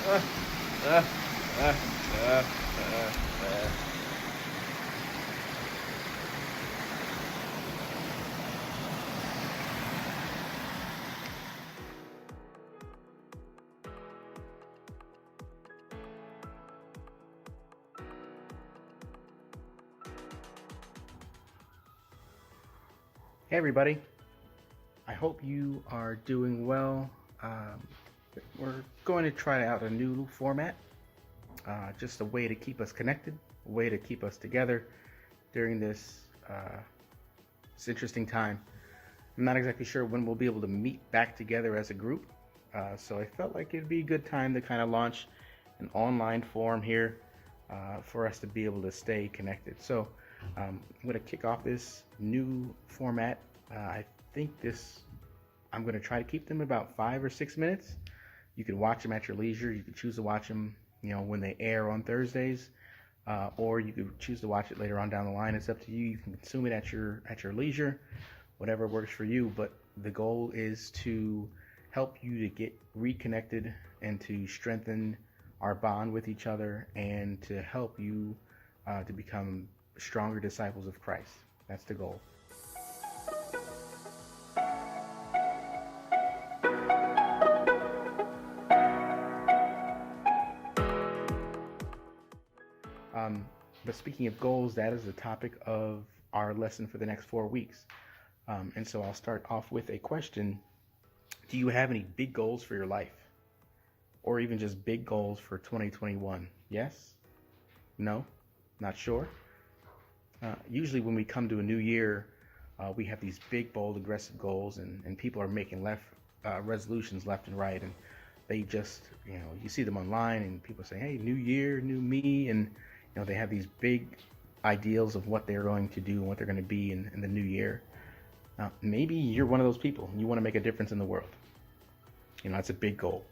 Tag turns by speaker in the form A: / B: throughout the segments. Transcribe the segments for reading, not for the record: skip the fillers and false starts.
A: Uh, uh, uh, uh, uh.
B: Hey, everybody. I hope you are doing well. Um, we're going to try out a new format, just a way to keep us connected, a way to keep us together during this interesting time. I'm not exactly sure when we'll be able to meet back together as a group, so I felt like it'd be a good time to kind of launch an online forum here for us to be able to stay connected. So I'm going to kick off this new format. I think this I'm going to try to keep them about 5 or 6 minutes. You can watch them at your leisure. You can choose to watch them, when they air on Thursdays, or you could choose to watch it later on down the line. It's up to you. You can consume it at your leisure, whatever works for you. But the goal is to help you to get reconnected and to strengthen our bond with each other and to help you to become stronger disciples of Christ. That's the goal. Um, but speaking of goals, that is the topic of our lesson for the next 4 weeks. And so I'll start off with a question. Do you have any big goals for your life? Or even just big goals for 2021? Yes? No? Not sure? Usually, when we come to a new year, we have these big, bold, aggressive goals, and people are making resolutions left and right. And they just, you see them online, and people say, hey, new year, new me. And, they have these big ideals of what they're going to do and what they're going to be in the new year. Now, maybe you're one of those people. You want to make a difference in the world. That's a big goal.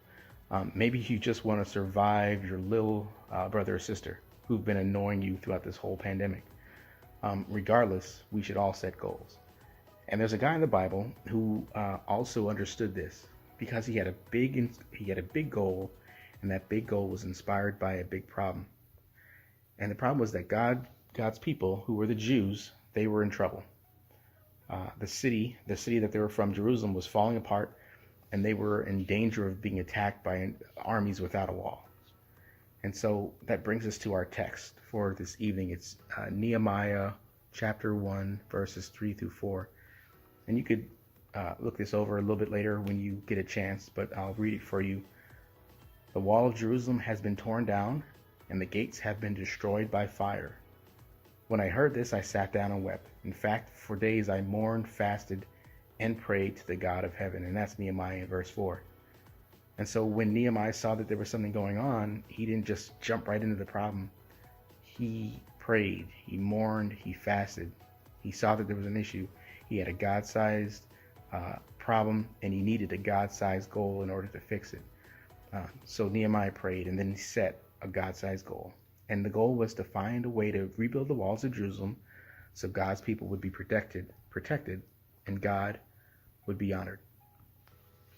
B: Maybe you just want to survive your little brother or sister who've been annoying you throughout this whole pandemic. Regardless, we should all set goals. And there's a guy in the Bible who also understood this because he had a big goal, and that big goal was inspired by a big problem. And the problem was that God's people, who were the Jews, they were in trouble. The city that they were from, Jerusalem, was falling apart, and they were in danger of being attacked by armies without a wall. And so that brings us to our text for this evening. It's Nehemiah chapter 1, verses 3 through 4. And you could look this over a little bit later when you get a chance, but I'll read it for you. The wall of Jerusalem has been torn down, and the gates have been destroyed by fire. When I heard this, I sat down and wept. In fact, for days I mourned, fasted, and prayed to the God of heaven. And that's Nehemiah verse 4. And so when Nehemiah saw that there was something going on, he didn't just jump right into the problem. He prayed, he mourned, he fasted. He saw that there was an issue. He had a God-sized problem, and he needed a God-sized goal in order to fix it. So Nehemiah prayed, and then he set a God-sized goal. And the goal was to find a way to rebuild the walls of Jerusalem so God's people would be protected, and God would be honored.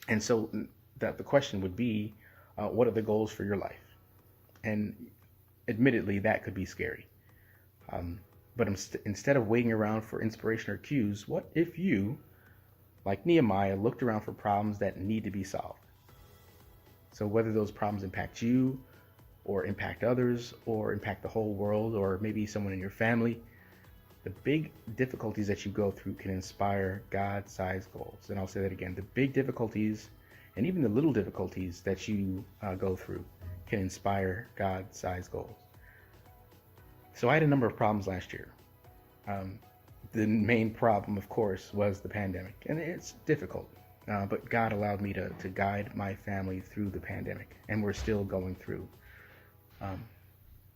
B: And so that the question would be, what are the goals for your life? And admittedly, that could be scary. But instead of waiting around for inspiration or cues, what if you, like Nehemiah, looked around for problems that need to be solved? So whether those problems impact you, or impact others, or impact the whole world, or maybe someone in your family, the big difficulties that you go through can inspire God-sized goals. And I'll say that again. The big difficulties, and even the little difficulties that you go through, can inspire God-sized goals. So I had a number of problems last year. The main problem, of course, was the pandemic. And it's difficult. But God allowed me to guide my family through the pandemic. And we're still going through.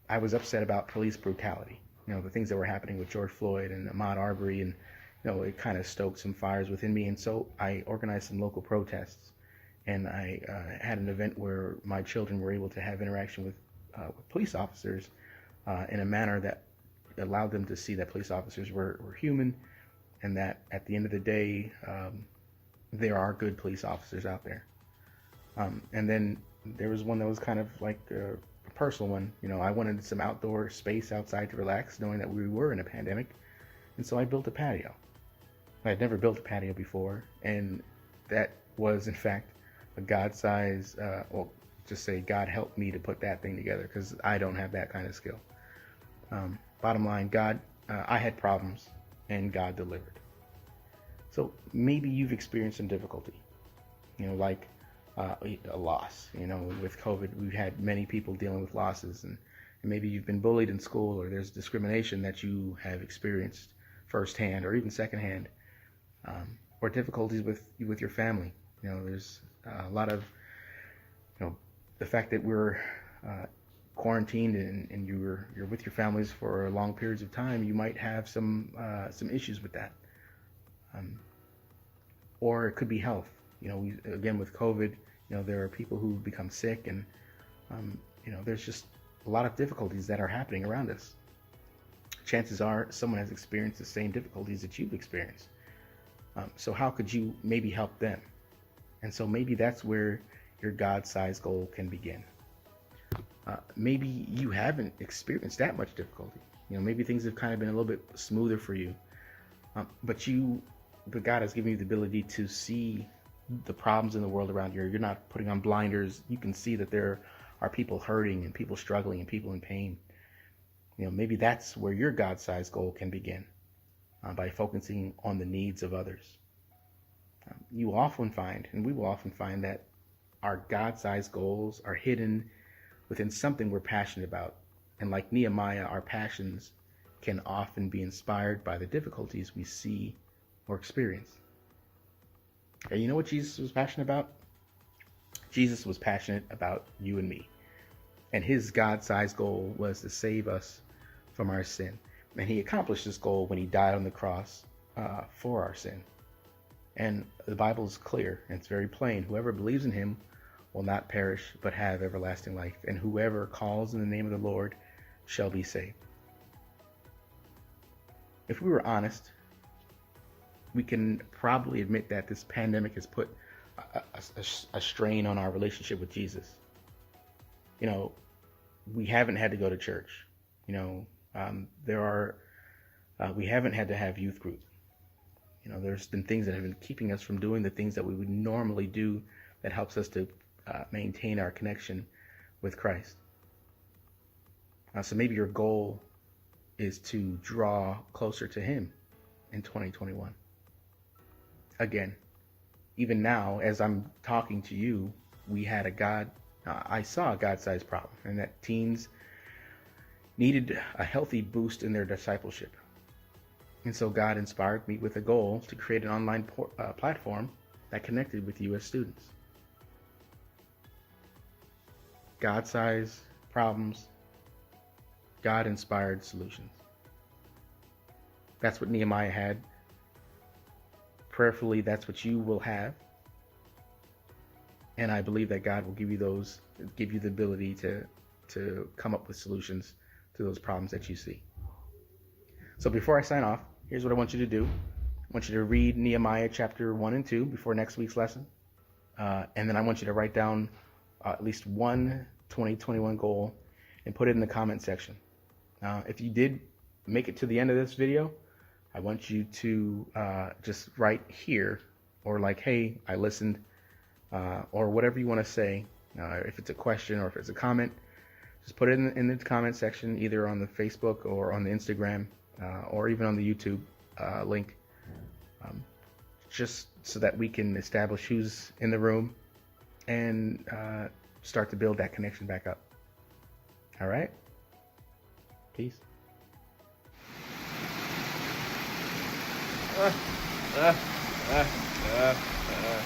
B: I was upset about police brutality. The things that were happening with George Floyd and Ahmaud Arbery, and it kind of stoked some fires within me. And so I organized some local protests, and I had an event where my children were able to have interaction with police officers in a manner that allowed them to see that police officers were human, and that at the end of the day, there are good police officers out there. And then there was one that was kind of like a personal one. I wanted some outdoor space outside to relax, knowing that we were in a pandemic. And so I built a patio. I had never built a patio before. And that was, in fact, a God-sized, just say God helped me to put that thing together, because I don't have that kind of skill. Bottom line, I had problems and God delivered. So maybe you've experienced some difficulty, like a loss. With COVID, we've had many people dealing with losses, and maybe you've been bullied in school, or there's discrimination that you have experienced firsthand or even secondhand, or difficulties with your family. There's a lot of, the fact that we're quarantined and you're with your families for long periods of time. You might have some issues with that, or it could be health. Again, with COVID, there are people who become sick, and there's just a lot of difficulties that are happening around us. Chances are someone has experienced the same difficulties that you've experienced. So how could you maybe help them? And so maybe that's where your God-sized goal can begin. Maybe you haven't experienced that much difficulty. Maybe things have kind of been a little bit smoother for you. But God has given you the ability to see the problems in the world around you. You're not putting on blinders. You can see that there are people hurting and people struggling and people in pain. Maybe that's where your God-sized goal can begin, by focusing on the needs of others. You will often find, and we will often find, that our God-sized goals are hidden within something we're passionate about. And like Nehemiah, our passions can often be inspired by the difficulties we see or experience. And you know what Jesus was passionate about? Jesus was passionate about you and me. And his God-sized goal was to save us from our sin. And he accomplished this goal when he died on the cross for our sin. And the Bible is clear, and it's very plain. Whoever believes in him will not perish, but have everlasting life. And whoever calls in the name of the Lord shall be saved. If we were honest, we can probably admit that this pandemic has put a strain on our relationship with Jesus. We haven't had to go to church. We haven't had to have youth group. There's been things that have been keeping us from doing the things that we would normally do that helps us to maintain our connection with Christ. So maybe your goal is to draw closer to him in 2021. Again, even now, as I'm talking to you, I saw a God-sized problem, and that teens needed a healthy boost in their discipleship. And so God inspired me with a goal to create an online platform that connected with you as students. God-sized problems, God-inspired solutions. That's what Nehemiah had. Prayerfully, that's what you will have. And I believe that God will give you the ability to come up with solutions to those problems that you see. So before I sign off, here's what I want you to do. I want you to read Nehemiah chapter 1 and 2 before next week's lesson. And then I want you to write down at least one 2021 goal and put it in the comment section. If you did make it to the end of this video, I want you to just write here, or like, hey, I listened, or whatever you want to say. If it's a question or if it's a comment, just put it in the comment section, either on the Facebook or on the Instagram, or even on the YouTube link, just so that we can establish who's in the room and start to build that connection back up. All right? Peace.
A: uh, uh, uh, uh, uh.